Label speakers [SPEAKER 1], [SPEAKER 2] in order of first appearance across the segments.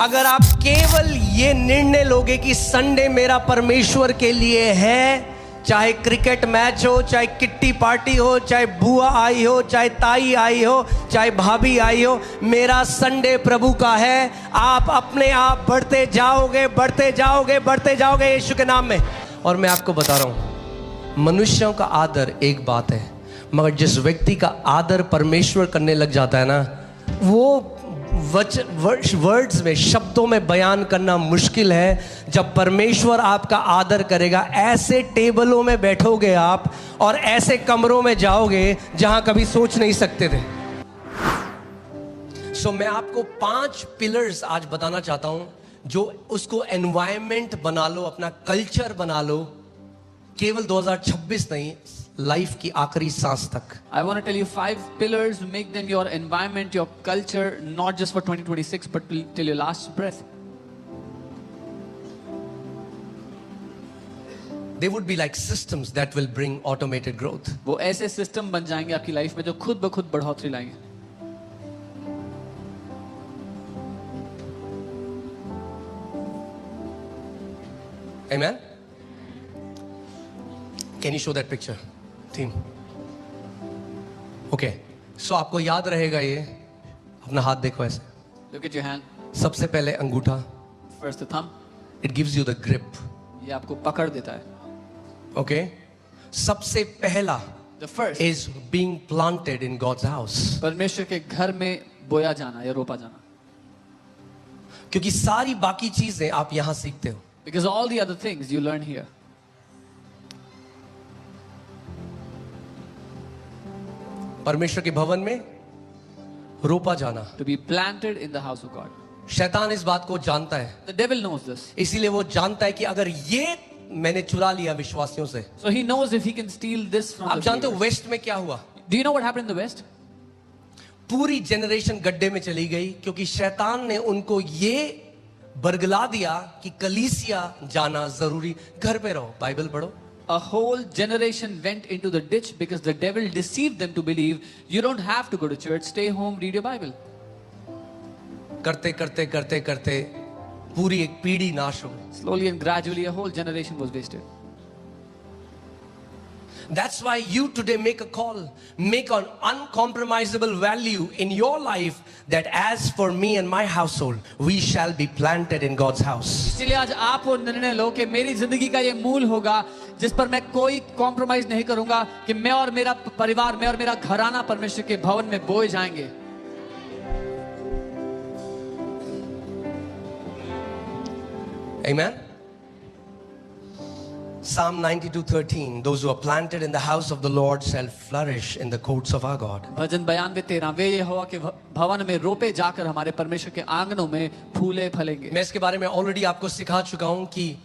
[SPEAKER 1] अगर आप केवल ये निर्णय लोगे कि संडे मेरा परमेश्वर के लिए है, चाहे क्रिकेट मैच हो, चाहे किट्टी पार्टी हो, चाहे बुआ आई हो, चाहे ताई आई हो, चाहे भाभी आई हो, मेरा संडे प्रभु का है, आप अपने आप बढ़ते जाओगे बढ़ते जाओगे बढ़ते जाओगे यीशु के नाम में। और मैं आपको बता रहा हूं, मनुष्यों का आदर एक बात है, मगर जिस व्यक्ति का आदर परमेश्वर करने लग जाता है ना, वो वर्ड्स में, शब्दों में बयान करना मुश्किल है। जब परमेश्वर आपका आदर करेगा, ऐसे टेबलों में बैठोगे आप और ऐसे कमरों में जाओगे जहां कभी सोच नहीं सकते थे। सो मैं आपको 5 पिलर्स आज बताना चाहता हूं, जो उसको एनवायरनमेंट बना लो, अपना कल्चर बना लो, केवल 2026 नहीं, लाइफ की आखिरी सांस तक।
[SPEAKER 2] I want to tell you 5 pillars, make them your environment, your culture, not just for 2026, but till your last breath.
[SPEAKER 1] They would be like systems that will bring automated growth.
[SPEAKER 2] वो ऐसे system बन जाएंगे आपकी life में जो खुद ब खुद बढ़ोतरी लाएंगे।
[SPEAKER 1] Amen? Can you show that picture, team? Okay. So आपको याद रहेगा ये, अपना हाथ देखो ऐसे।
[SPEAKER 2] Look at your hand.
[SPEAKER 1] सबसे पहले अंगूठा.
[SPEAKER 2] First the thumb.
[SPEAKER 1] It gives you the grip.
[SPEAKER 2] ये आपको पकड़ देता है।
[SPEAKER 1] Okay? सबसे पहला
[SPEAKER 2] The first
[SPEAKER 1] is being planted in God's house.
[SPEAKER 2] परमेश्वर के घर में बोया जाना या रोपा जाना।
[SPEAKER 1] क्योंकि सारी बाकी चीजें आप यहाँ सीखते हो।
[SPEAKER 2] Because all the other things you learn here.
[SPEAKER 1] परमेश्वर के भवन में रोपा जाना।
[SPEAKER 2] To be planted in the house of God.
[SPEAKER 1] शैतान इस बात को जानता है,
[SPEAKER 2] The devil knows this.
[SPEAKER 1] इसीलिए वो जानता है कि अगर ये मैंने चुरा लिया विश्वासियों से।
[SPEAKER 2] So he knows if he can steal this from
[SPEAKER 1] आप
[SPEAKER 2] the
[SPEAKER 1] जानते हो
[SPEAKER 2] believers.
[SPEAKER 1] वेस्ट में क्या हुआ?
[SPEAKER 2] Do you know what happened in the West?
[SPEAKER 1] पूरी जनरेशन गड्ढे में चली गई, क्योंकि शैतान ने उनको ये बरगला दिया कि कलीसिया जाना जरूरी, घर पे रहो, बाइबल पढ़ो।
[SPEAKER 2] A whole generation went into the ditch because the devil deceived them to believe you don't have to go to church, stay home, read your Bible.
[SPEAKER 1] करते करते करते करते पूरी एक पीढ़ी नाश हो गई।
[SPEAKER 2] Slowly and gradually a whole generation was wasted.
[SPEAKER 1] That's why you today make a call, make an uncompromisable value in your life that as for me and my household, we shall be planted in God's house.
[SPEAKER 2] इसलिए आज आप वो निर्णय लो कि मेरी जिंदगी का ये मूल होगा जिस पर मैं कोई कॉम्प्रोमाइज नहीं करूंगा, कि मैं और मेरा परिवार, मैं और मेरा घराना परमेश्वर के भवन में बोए जाएंगे।
[SPEAKER 1] Amen. Psalm 92:13, those who are planted in the house of the Lord shall flourish in the courts of our God.
[SPEAKER 2] भजन 92:13, वे ये हुआ कि भवन में रोपे जाकर हमारे परमेश्वर के आंगनों में फूले फलेंगे।
[SPEAKER 1] मैं इसके बारे में ऑलरेडी आपको सिखा चुका हूं कि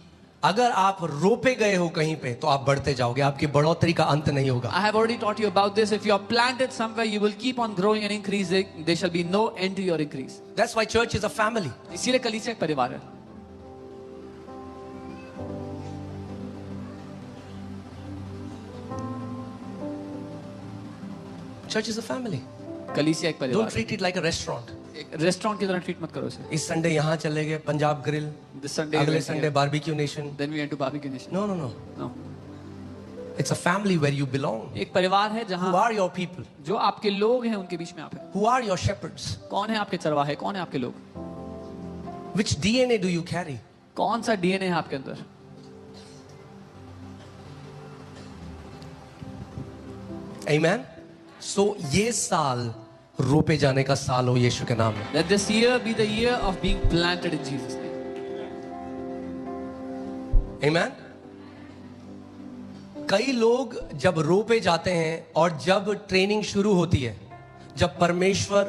[SPEAKER 1] अगर आप रोपे गए हो कहीं पे तो आप बढ़ते जाओगे, आपकी बढ़ोतरी का अंत नहीं होगा।
[SPEAKER 2] I have already taught you about this. If you are planted somewhere, you will keep on growing and increasing. There shall be no end to your increase.
[SPEAKER 1] That's why church is a family.
[SPEAKER 2] इसीलिए कलीसिया एक परिवार है।
[SPEAKER 1] Church is a family.
[SPEAKER 2] कलीसिया एक
[SPEAKER 1] Don't
[SPEAKER 2] परिवार है।
[SPEAKER 1] treat it like a restaurant.
[SPEAKER 2] एक रेस्टोरेंट की तरह ट्रीट मत करो इसे।
[SPEAKER 1] इस संडे यहाँ चले गए पंजाब ग्रिल,
[SPEAKER 2] This Sunday,
[SPEAKER 1] अगले
[SPEAKER 2] we went
[SPEAKER 1] Sunday
[SPEAKER 2] here.
[SPEAKER 1] Barbeque Nation.
[SPEAKER 2] Then we went to barbecue nation.
[SPEAKER 1] No, no, no.
[SPEAKER 2] No.
[SPEAKER 1] It's a family where you belong.
[SPEAKER 2] एक परिवार है
[SPEAKER 1] Who
[SPEAKER 2] जहाँ
[SPEAKER 1] are your people?
[SPEAKER 2] जो आपके लोग हैं उनके बीच में आप हैं।
[SPEAKER 1] Who are your shepherds?
[SPEAKER 2] कौन है आपके चरवाहे, कौन है आपके लोग,
[SPEAKER 1] Which DNA do you carry?
[SPEAKER 2] कौन सा डीएनए है आपके अंदर।
[SPEAKER 1] Amen. So ये साल रोपे जाने का साल हो यीशु के नाम में।
[SPEAKER 2] Let this year be the year of being planted in Jesus' name.
[SPEAKER 1] Amen. कई लोग जब रोपे जाते हैं और जब ट्रेनिंग शुरू होती है, जब परमेश्वर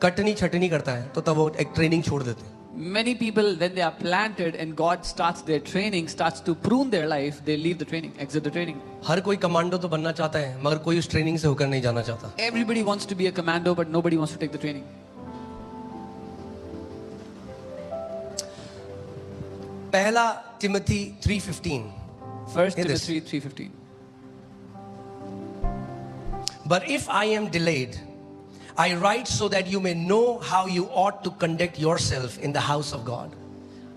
[SPEAKER 1] कटनी छटनी करता है, तो तब वो एक ट्रेनिंग छोड़ देते हैं।
[SPEAKER 2] Many people, when they are planted and God starts their training, starts to prune their life, they leave the training, exit the training.
[SPEAKER 1] हर कोई कमांडो तो बनना चाहता है, मगर कोई उस ट्रेनिंग से होकर नहीं जाना चाहता।
[SPEAKER 2] Everybody wants to be a commando, but nobody wants to take the training.
[SPEAKER 1] पहला Timothy 3:15.
[SPEAKER 2] First
[SPEAKER 1] Hear this.
[SPEAKER 2] Timothy 3:15.
[SPEAKER 1] But if I am delayed, I write so that you may know how you ought to conduct yourself in the house of God.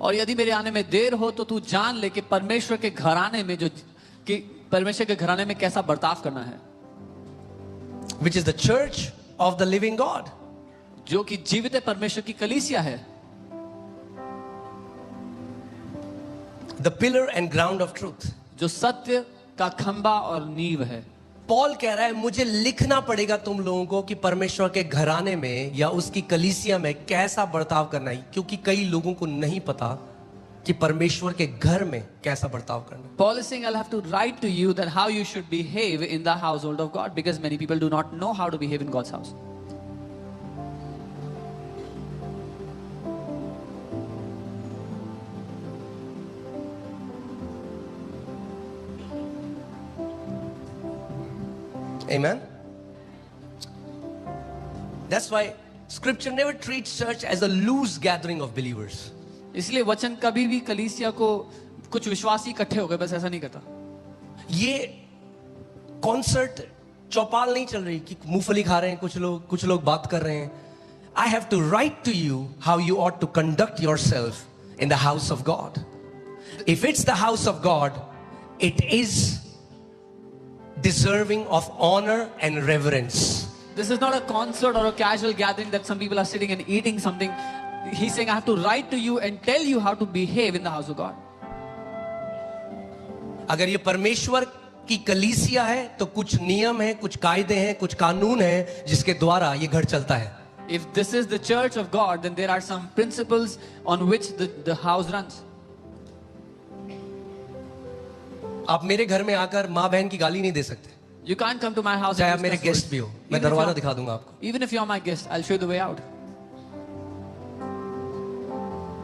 [SPEAKER 2] और यदि मेरे आने में देर हो तो तू जान ले कि परमेश्वर के घराने में कि परमेश्वर के घराने में कैसा बर्ताव करना है,
[SPEAKER 1] which is the church of the living God.
[SPEAKER 2] जो कि जीवित परमेश्वर की कलीसिया है,
[SPEAKER 1] The pillar and ground of truth.
[SPEAKER 2] जो सत्य का खंबा और नींव है।
[SPEAKER 1] पॉल कह रहा है मुझे लिखना पड़ेगा तुम लोगों को कि परमेश्वर के घराने में या उसकी कलीसिया में कैसा बर्ताव करना है, क्योंकि कई लोगों को नहीं पता कि परमेश्वर के घर में कैसा बर्ताव करना है।
[SPEAKER 2] Paul is saying, I'll have to write to you that how you should behave in the household of God, because many people do not know how to behave in God's house.
[SPEAKER 1] Amen. That's why scripture never treats church as a loose gathering of believers.
[SPEAKER 2] इसलिए वचन कभी भी कलीसिया को कुछ विश्वासी इकट्ठे हो गए बस ऐसा नहीं करता।
[SPEAKER 1] ये कॉन्सर्ट चौपाल नहीं चल रही कि मूंगफली खा रहे हैं कुछ लोग बात कर रहे हैं। I have to write to you how you ought to conduct yourself in the house of God. If it's the house of God, it is deserving of honor and reverence.
[SPEAKER 2] This is not a concert or a casual gathering that some people are sitting and eating something. He's saying, I have to write to you and tell you how to behave in the house of God.
[SPEAKER 1] अगर ये परमेश्वर की कलीसिया है तो कुछ नियम है, कुछ कायदे हैं, कुछ कानून हैं जिसके द्वारा ये घर चलता है।
[SPEAKER 2] If this is the church of God, then there are some principles on which the house runs.
[SPEAKER 1] आप मेरे घर में आकर माँ बहन की गाली नहीं दे सकते।
[SPEAKER 2] You can't come to my house.
[SPEAKER 1] चाहे आप मेरे गेस्ट भी हो, मैं दरवाजा दिखा दूंगा आपको।
[SPEAKER 2] Even if you are my guest, I'll show you the way out.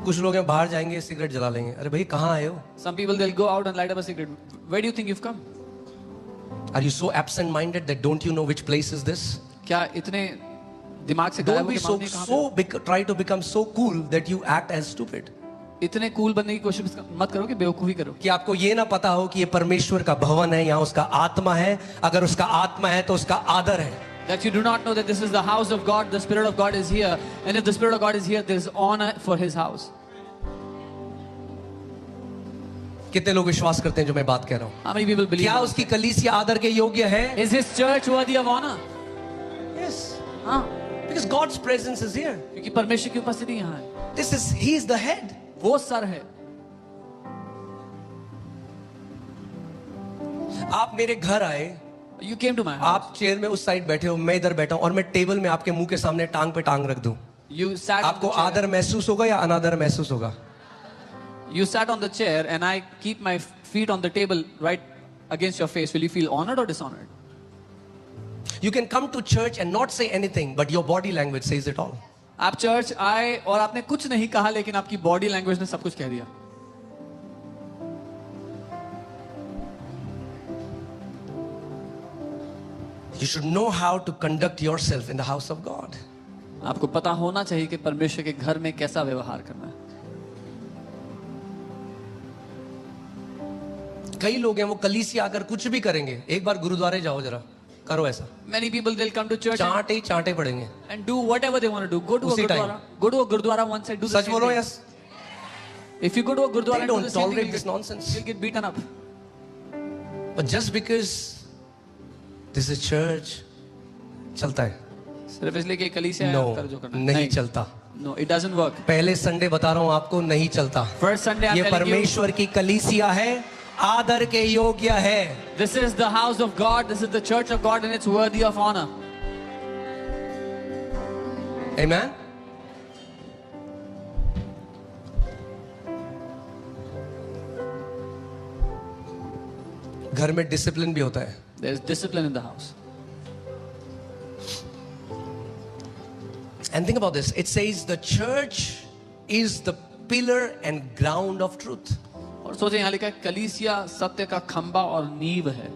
[SPEAKER 1] कुछ लोग हैं बाहर जाएंगे सिगरेट जला लेंगे। अरे भाई कहाँ आए हो?
[SPEAKER 2] Some people they'll go out and light up a cigarette. Where do you think you've come?
[SPEAKER 1] Are you so absent-minded that don't you know which place is this?
[SPEAKER 2] क्या इतने दिमाग से गायब
[SPEAKER 1] Don't
[SPEAKER 2] हो
[SPEAKER 1] be
[SPEAKER 2] के मालूम नहीं कहाँ पे?
[SPEAKER 1] try to become so cool that you act as stupid.
[SPEAKER 2] इतने कूल बनने की कोशिश मत करो कि बेवकूफी करो।
[SPEAKER 1] कि आपको ये ना पता हो कि ये परमेश्वर का भवन है, यहाँ उसका आत्मा है। अगर उसका आत्मा है तो उसका आदर है।
[SPEAKER 2] That you do not know that this is the house of God, the Spirit of God is here, and if the Spirit of God is here, there is honor for His house.
[SPEAKER 1] कितने लोग विश्वास करते हैं जो मैं बात कह रहा हूँ?
[SPEAKER 2] How many people believe?
[SPEAKER 1] क्या उसकी कलीसिया आदर के योग्य है?
[SPEAKER 2] Is His church worthy of honor?
[SPEAKER 1] Yes.
[SPEAKER 2] हाँ,
[SPEAKER 1] Because God's presence is here.
[SPEAKER 2] क्योंकि परमेश्वर की उपस्थिति यहाँ है।
[SPEAKER 1] He is the head.
[SPEAKER 2] वो सर है।
[SPEAKER 1] आप मेरे घर आए,
[SPEAKER 2] You came to my house.
[SPEAKER 1] आप चेयर में उस साइड बैठे हो, मैं इधर बैठा हूं और मैं टेबल में आपके मुंह के सामने टांग पे टांग रख दूं,
[SPEAKER 2] You sat.
[SPEAKER 1] आपको आदर महसूस होगा या अनादर महसूस होगा?
[SPEAKER 2] You sat on the chair, and I keep my feet on the table right against your face. Will you feel honored or dishonored?
[SPEAKER 1] You can come to church and not say anything, but your body language says it all.
[SPEAKER 2] आप church आए और आपने कुछ नहीं कहा, लेकिन आपकी body language ने सब कुछ कह दिया।
[SPEAKER 1] You should know how to conduct yourself in the house of God.
[SPEAKER 2] आपको पता होना चाहिए कि परमेश्वर के घर में कैसा व्यवहार करना है।
[SPEAKER 1] कई लोग हैं वो कलीसिया आकर कुछ भी करेंगे। एक बार गुरुद्वारे जाओ, जरा करो ऐसा।
[SPEAKER 2] Many people they'll come to church
[SPEAKER 1] चांटे ही चांटे पड़ेंगे।
[SPEAKER 2] and do whatever they want to do. Go to a
[SPEAKER 1] उसी
[SPEAKER 2] gurdwara. Go to a gurdwara once and do the
[SPEAKER 1] such
[SPEAKER 2] same
[SPEAKER 1] बोलो
[SPEAKER 2] thing.
[SPEAKER 1] Yes.
[SPEAKER 2] If you go to a gurdwara
[SPEAKER 1] They
[SPEAKER 2] and do
[SPEAKER 1] don't
[SPEAKER 2] the same
[SPEAKER 1] tolerate
[SPEAKER 2] thing,
[SPEAKER 1] this nonsense.
[SPEAKER 2] you'll get beaten up.
[SPEAKER 1] But just because this is church, चलता है?
[SPEAKER 2] सिर्फ इसलिए कि कलीसिया है,
[SPEAKER 1] No,
[SPEAKER 2] कर जो करना है।
[SPEAKER 1] नहीं चलता।
[SPEAKER 2] No, it doesn't work.
[SPEAKER 1] पहले संडे बता रहा हूं आपको, नहीं चलता।
[SPEAKER 2] First Sunday I'm
[SPEAKER 1] ये
[SPEAKER 2] telling you,
[SPEAKER 1] परमेश्वर की कलीसिया है, आदर के योग्य है।
[SPEAKER 2] this is the house of God, this is the church of God, and it's worthy of honor.
[SPEAKER 1] Amen. घर में डिसिप्लिन भी होता है।
[SPEAKER 2] There's discipline in the house.
[SPEAKER 1] And think about this. It says the church is the pillar and ground of truth.
[SPEAKER 2] और सोचें, यहाँ लिखा है कलीसिया सत्य का खंबा और नींव है।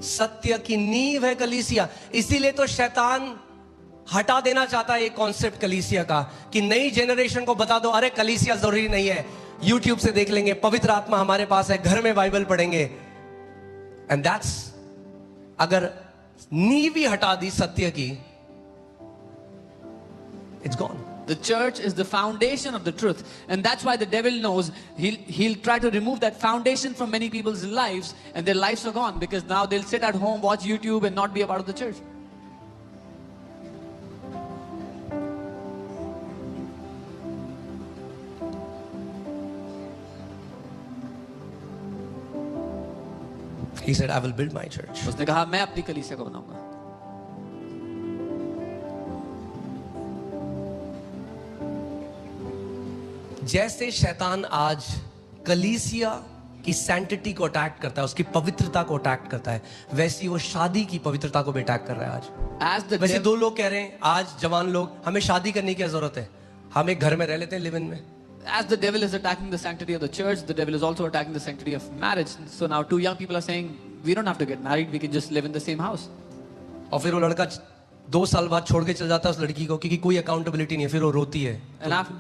[SPEAKER 1] सत्य की नींव है कलीसिया। इसीलिए तो शैतान हटा देना चाहता है ये कॉन्सेप्ट कलीसिया का, कि नई जनरेशन को बता दो अरे कलीसिया जरूरी नहीं है, यूट्यूब से देख लेंगे, पवित्र आत्मा हमारे पास है, घर में बाइबल पढ़ेंगे। एंड दैट्स, अगर नींव ही हटा दी सत्य की It's gone.
[SPEAKER 2] The church is the foundation of the truth, and that's why the devil knows he'll try to remove that foundation from many people's lives, and their lives are gone because now they'll sit at home, watch YouTube, and not be a part of the church.
[SPEAKER 1] He said, I will build my church.
[SPEAKER 2] उसने कहा मैं अपनी कलीसिया को बनाऊंगा.
[SPEAKER 1] जैसे शैतान आज कलीसिया की सैंटिटी को अटैक करता है, उसकी पवित्रता को अटैक करता है, वैसी वो शादी की पवित्रता को भी अटैक कर रहा है आज. वैसे दो लोग कह रहे हैं आज जवान लोग, हमें शादी करने की क्या जरूरत है, हम एक घर में रह लेते हैं, लिव इन में.
[SPEAKER 2] As the devil is attacking the sanctity of the church, the devil is also attacking the sanctity of marriage. So now two young people are saying, we don't have to get married, we can just live in the same house.
[SPEAKER 1] और फिर वो लड़का 2 साल बाद छोड़ के चल जाता है उस लड़की को, क्योंकि कोई अकाउंटेबिलिटी नहीं है, फिर वो रोती है.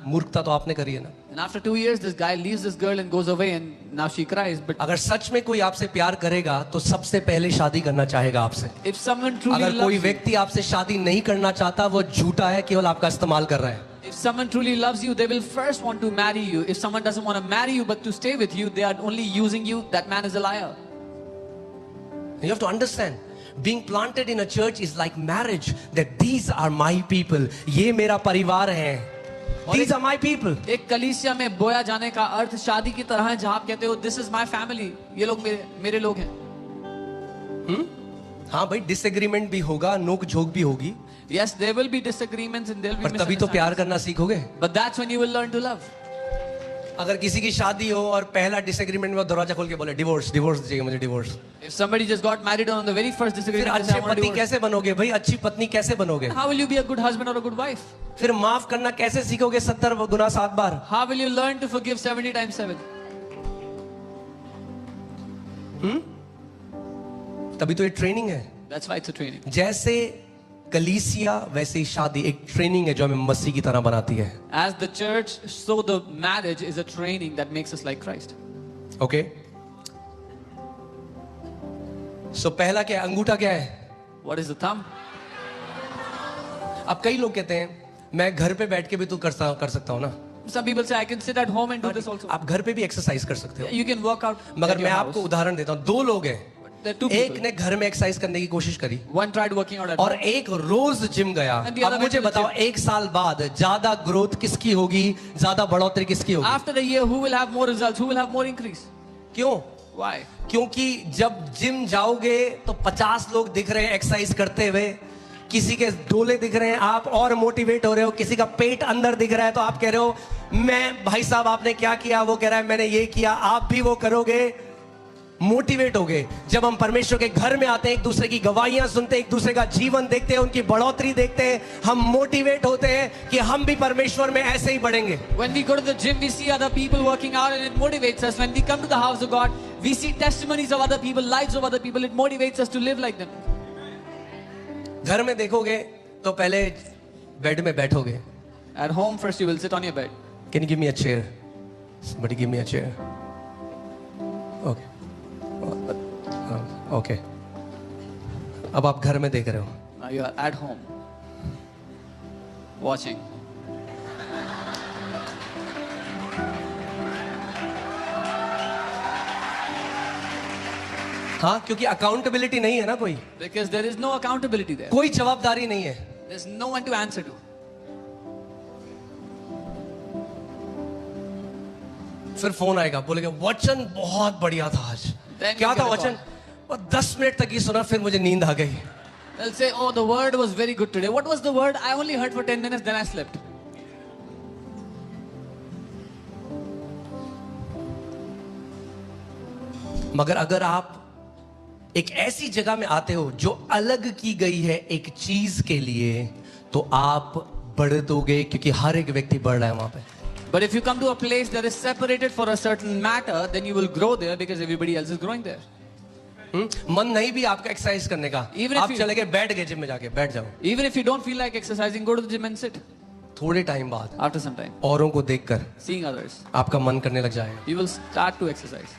[SPEAKER 1] मूर्खता तो आपने करी है ना.
[SPEAKER 2] And after 2 years, this guy leaves this girl and goes away, and now she cries. But
[SPEAKER 1] अगर सच में कोई आपसे प्यार करेगा तो सबसे पहले शादी करना चाहेगा आपसे.
[SPEAKER 2] if someone truly
[SPEAKER 1] अगर कोई
[SPEAKER 2] loves you,
[SPEAKER 1] व्यक्ति आपसे शादी नहीं करना चाहता, वो झूठा है, केवल आपका इस्तेमाल कर रहा है.
[SPEAKER 2] if someone truly loves you, they will first want to marry you. If someone doesn't want to marry you but to stay with you, they are only using you. That man is a liar.
[SPEAKER 1] You have to understand. Being planted in a church is like marriage. That these are my people. ये मेरा परिवार है. These are my people.
[SPEAKER 2] एक कलीसिया में बोया जाने का अर्थ शादी की तरह है, जहां आप कहते हो this is my family. ये लोग मेरे लोग हैं.
[SPEAKER 1] हाँ भाई, डिसएग्रीमेंट भी होगा, नोक झोंक भी होगी.
[SPEAKER 2] Yes, there will be disagreements and there will be
[SPEAKER 1] पर तभी तो प्यार करना सीखोगे.
[SPEAKER 2] But that's when you will learn to love.
[SPEAKER 1] अगर किसी की शादी हो और पहला डिसएग्रीमेंट में दरवाजा खोल के बोले डिवोर्स चाहिए मुझे, divorce.
[SPEAKER 2] If somebody just got married on the very first disagreement,
[SPEAKER 1] फिर अच्छे पति कैसे बनोगे भाई, अच्छी पत्नी कैसे बनोगे?
[SPEAKER 2] How will you be a good husband or a good wife?
[SPEAKER 1] फिर माफ करना कैसे सीखोगे 70 गुना 7 बार?
[SPEAKER 2] How will you learn to forgive 70 times 7?
[SPEAKER 1] तभी तो ये ट्रेनिंग है.
[SPEAKER 2] That's why it's a training.
[SPEAKER 1] जैसे कलीसिया वैसे ही शादी एक ट्रेनिंग है जो हमें मसीह की तरह बनाती है.
[SPEAKER 2] As the church, so the marriage is a training that makes us like Christ.
[SPEAKER 1] Okay. So पहला क्या है, अंगूठा क्या है?
[SPEAKER 2] What is the thumb?
[SPEAKER 1] अब कई लोग कहते हैं मैं घर पे बैठ के भी तो कर सकता हूँ ना.
[SPEAKER 2] Some people say I can sit at home and do this also.
[SPEAKER 1] आप घर पे भी एक्सरसाइज कर सकते हो.
[SPEAKER 2] You can work out.
[SPEAKER 1] मगर मैं आपको उदाहरण देता हूँ. 2 लोग हैं,
[SPEAKER 2] There are two
[SPEAKER 1] एक
[SPEAKER 2] people.
[SPEAKER 1] ने घर में एक्सरसाइज करने की कोशिश करी
[SPEAKER 2] One tried working out at
[SPEAKER 1] और
[SPEAKER 2] home.
[SPEAKER 1] एक रोज जिम गया.
[SPEAKER 2] And the other
[SPEAKER 1] अब
[SPEAKER 2] went
[SPEAKER 1] मुझे
[SPEAKER 2] to the
[SPEAKER 1] बताओ, 1 साल बाद ज्यादा ग्रोथ किसकी होगी, ज्यादा बढ़ोतरी किसकी होगी?
[SPEAKER 2] After a year, who will have more results? Who will have more increase?
[SPEAKER 1] क्यों?
[SPEAKER 2] Why?
[SPEAKER 1] क्योंकि जब जिम जाओगे तो 50 लोग दिख रहे हैं एक्सरसाइज करते हुए, किसी के डोले दिख रहे हैं, आप और मोटिवेट हो रहे हो, किसी का पेट अंदर दिख रहा है तो आप कह रहे हो मैं, भाई साहब आपने क्या किया, वो कह रहा है मैंने ये किया, आप भी वो करोगे, मोटिवेट हो गए. जब हम परमेश्वर के घर में आते हैं, एक दूसरे की गवाहियां सुनते हैं, एक दूसरे का जीवन देखते हैं, उनकी बढ़ोतरी देखते हैं, हम मोटिवेट होते हैं कि हम भी परमेश्वर में ऐसे ही बढ़ेंगे.
[SPEAKER 2] When we go to the gym, we see other people working out and it motivates us. When we come to the house of God, we see testimonies of other people, lives of other people. It motivates us to live like them.
[SPEAKER 1] घर में देखोगे तो पहले bed में बैठोगे.
[SPEAKER 2] At home, first you will sit on your bed.
[SPEAKER 1] Can you give me a chair? Somebody give me a chair. Okay. Okay. अब आप घर में देख रहे हो.
[SPEAKER 2] Now you are at home, watching.
[SPEAKER 1] हाँ, क्योंकि अकाउंटेबिलिटी नहीं है ना कोई.
[SPEAKER 2] Because there is no accountability there.
[SPEAKER 1] कोई जवाबदारी नहीं है.
[SPEAKER 2] There's no one to answer to.
[SPEAKER 1] फिर फोन आएगा, बोलेगा वचन बहुत बढ़िया था आज.
[SPEAKER 2] Then
[SPEAKER 1] क्या
[SPEAKER 2] you
[SPEAKER 1] था
[SPEAKER 2] get a
[SPEAKER 1] वचन? और 10 मिनट तक ही सुना, फिर मुझे नींद आ गई.
[SPEAKER 2] They'll say, oh, the word was very good today. What was the word? I only heard for 10 minutes, then I slept.
[SPEAKER 1] मगर अगर आप एक ऐसी जगह में आते हो जो अलग की गई है एक चीज के लिए, तो आप बढ़ दोगे, क्योंकि हर एक व्यक्ति बढ़ रहा है वहां पे.
[SPEAKER 2] But if you come to a place that is separated for a certain matter, then you will grow there because everybody else is growing there.
[SPEAKER 1] मन नहीं भी आपका एक्सरसाइज करने का,
[SPEAKER 2] Even if
[SPEAKER 1] आप
[SPEAKER 2] you-
[SPEAKER 1] चले गए, बैठ गए जिम में, जाके बैठ जाओ.
[SPEAKER 2] Even if you don't feel like exercising, go to the gym and sit.
[SPEAKER 1] थोड़े टाइम बाद
[SPEAKER 2] After some time,
[SPEAKER 1] औरों को देखकर
[SPEAKER 2] seeing others,
[SPEAKER 1] आपका मन करने लग जाएगा.
[SPEAKER 2] you will start to exercise.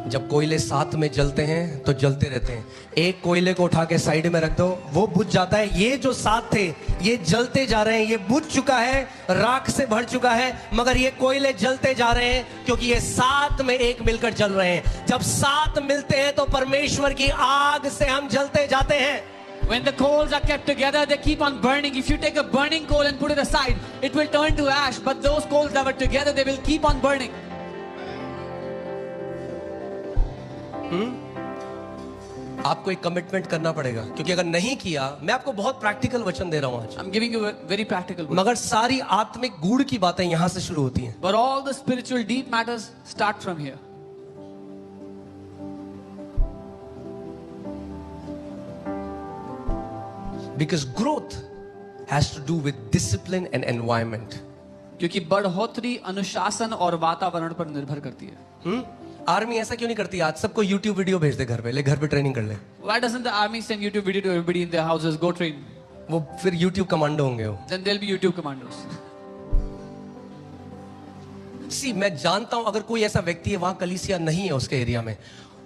[SPEAKER 1] जब कोयले साथ में जलते हैं तो जलते रहते हैं। एक कोयले को उठा के साइड में रख दो, वो बुझ जाता है। ये जो साथ थे ये जलते जा रहे हैं, ये बुझ चुका है, राख से भर चुका है, मगर ये कोयले जलते जा रहे हैं क्योंकि ये साथ में एक मिलकर जल रहे हैं। जब साथ मिलते हैं तो परमेश्वर की आग से हम जलते जाते हैं।
[SPEAKER 2] When the coals are kept together, they keep on burning. If you take a burning coal and put it aside, it will turn to ash. But those coals that were together, they will keep on burning.
[SPEAKER 1] आपको एक commitment करना पड़ेगा, क्योंकि अगर नहीं किया, मैं आपको बहुत प्रैक्टिकल वचन दे रहा हूं आज,
[SPEAKER 2] I'm giving you a very practical word.
[SPEAKER 1] मगर सारी आत्मिक गूढ़ की बातें यहां से शुरू होती हैं।
[SPEAKER 2] But all the spiritual deep matters start from here.
[SPEAKER 1] Because growth has to do with discipline and environment.
[SPEAKER 2] क्योंकि बढ़ोतरी अनुशासन और वातावरण पर निर्भर करती है।
[SPEAKER 1] आर्मी ऐसा क्यों नहीं करती? आज सबको YouTube वीडियो भेज दे घर पे, ले घर पे ट्रेनिंग कर ले।
[SPEAKER 2] Why doesn't the army send YouTube video to everybody in their houses? Go train.
[SPEAKER 1] वो फिर YouTube कमांडो होंगे वो।
[SPEAKER 2] Then there'll be YouTube commandos.
[SPEAKER 1] सी मैं जानता हूं अगर कोई ऐसा व्यक्ति है, वहां कलीसिया नहीं है उसके एरिया में,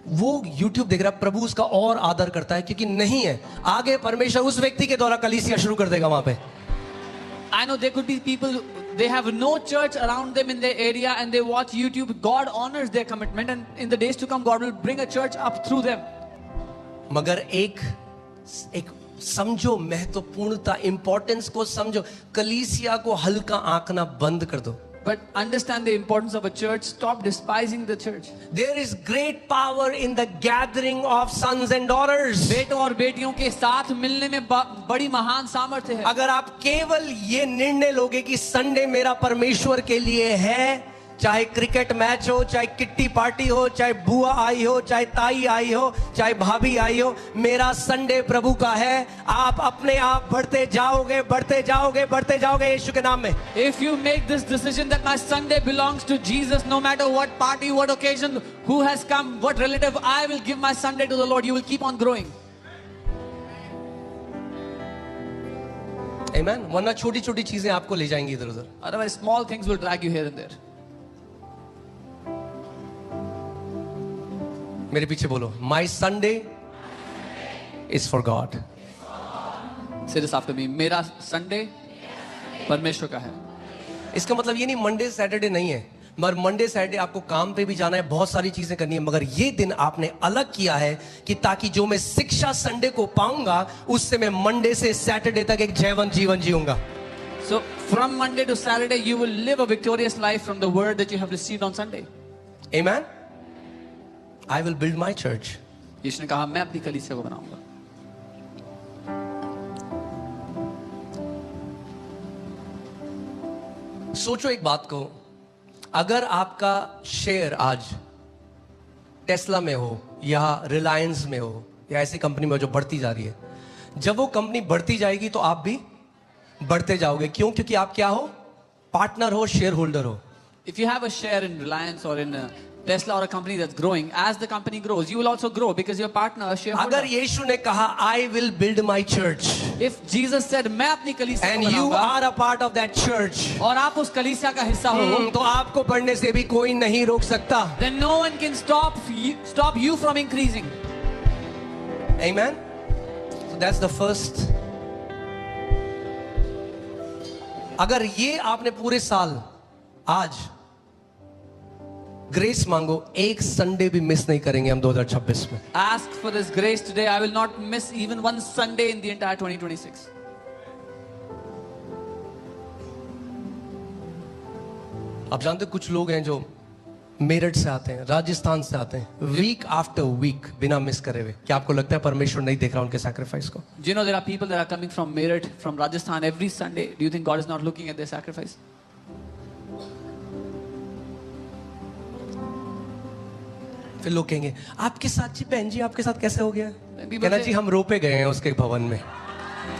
[SPEAKER 1] वो YouTube देख रहा है, प्रभु उसका और आदर करता है क्योंकि नहीं है। आगे परमेश्वर उस व्यक्ति के द्वारा कलीसिया शुरू कर देगा वहां पे।
[SPEAKER 2] I know there could be people, they have no church around them in their area and they watch YouTube. God honors their commitment and in the days to come God will bring a church up through them.
[SPEAKER 1] मगर एक समझो महत्वपूर्णता, importance को समझो। कलीसिया को हल्का आंकना बंद कर दो।
[SPEAKER 2] But understand the importance of a church. Stop despising the church.
[SPEAKER 1] There is great power in the gathering of sons and daughters.
[SPEAKER 2] बेटों और बेटियों के साथ मिलने में बड़ी महान सामर्थ्य है।
[SPEAKER 1] अगर आप केवल ये निर्णय लोगे कि संडे मेरा परमेश्वर के लिए है, चाहे क्रिकेट मैच हो, चाहे किट्टी पार्टी हो, चाहे बुआ आई हो, चाहे ताई आई हो, चाहे भाभी आई हो, मेरा संडे प्रभु का है, आप अपने आप बढ़ते जाओगे, बढ़ते जाओगे, बढ़ते जाओगे यीशु के नाम में।
[SPEAKER 2] If you make this decision that my Sunday belongs to Jesus, no matter what party, what occasion, who has come, what relative, I will give my Sunday to the Lord. You will keep on growing.
[SPEAKER 1] Amen. वरना छोटी छोटी चीजें आपको ले जाएंगी इधर उधर।
[SPEAKER 2] Otherwise, small things will drag you here and there.
[SPEAKER 1] मेरे पीछे बोलो, my Sunday is for God.
[SPEAKER 2] Say this after me. मेरा संडे परमेश्वर का है।
[SPEAKER 1] इसका मतलब ये नहीं मंडे सैटरडे नहीं है, मगर मंडे सैटरडे आपको काम पे भी जाना है, बहुत सारी चीजें करनी है, मगर ये दिन आपने अलग किया है कि ताकि जो मैं शिक्षा संडे को पाऊंगा उससे मैं मंडे से सैटरडे तक एक जयवंत जीवन जीऊंगा।
[SPEAKER 2] So from Monday to Saturday, you will live a victorious life from the word that you have received on Sunday.
[SPEAKER 1] Amen. I will build my church.
[SPEAKER 2] यीशु ने कहा मैं अपनी कलीसिया को बनाऊंगा।
[SPEAKER 1] सोचो एक बात को, अगर आपका शेयर आज टेस्ला में हो या रिलायंस में हो या ऐसी कंपनी में हो जो बढ़ती जा रही है, जब वो कंपनी बढ़ती जाएगी तो आप भी बढ़ते जाओगे। क्यों? क्योंकि आप क्या हो? पार्टनर हो, शेयर होल्डर हो।
[SPEAKER 2] If you have a share in Reliance or in Tesla or a company that's growing, as the company grows, you will also grow because you're a partner, a shareholder.
[SPEAKER 1] अगर यीशु ने कहा I will build my church,
[SPEAKER 2] If Jesus said मैं अपनी कलीसिया
[SPEAKER 1] and
[SPEAKER 2] को
[SPEAKER 1] you
[SPEAKER 2] बनाऊंगा
[SPEAKER 1] are a part of that church,
[SPEAKER 2] और आप उस कलीसिया का हिस्सा हो,
[SPEAKER 1] तो आपको बढ़ने से भी कोई नहीं रोक सकता।
[SPEAKER 2] then no one can stop you from increasing.
[SPEAKER 1] Amen. So that's the first. अगर ये आपने पूरे साल आज ग्रेस मांगो, एक संडे भी मिस नहीं करेंगे हम 2026 में।
[SPEAKER 2] Ask for this grace today. I will not miss even one Sunday in the entire 2026.
[SPEAKER 1] आप जानते हो कुछ लोग हैं जो मेरठ से आते हैं, राजस्थान से आते हैं, वीक आफ्टर वीक बिना मिस करे हुए। क्या आपको लगता है परमेश्वर नहीं देख रहा उनके सैक्रिफाइस को?
[SPEAKER 2] Do you know there are people that are coming from Meerut, from Rajasthan every Sunday? Do you think God is not looking at their sacrifice?
[SPEAKER 1] फिर लोग कहेंगे आपके साथ जी, बहन जी आपके साथ कैसे हो गया?
[SPEAKER 2] people
[SPEAKER 1] कहना
[SPEAKER 2] say-
[SPEAKER 1] जी हम रोपे गए हैं उसके भवन में,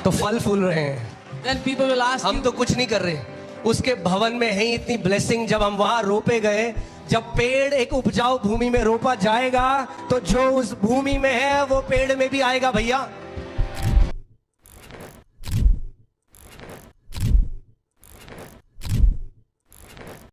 [SPEAKER 1] तो फल फूल रहे हैं,
[SPEAKER 2] Then people will ask
[SPEAKER 1] हम
[SPEAKER 2] you,
[SPEAKER 1] तो कुछ नहीं कर रहे। उसके भवन में है इतनी ब्लेसिंग, जब हम वहां रोपे गए, जब पेड़ एक उपजाऊ भूमि में रोपा जाएगा तो जो उस भूमि में है वो पेड़ में भी आएगा भैया।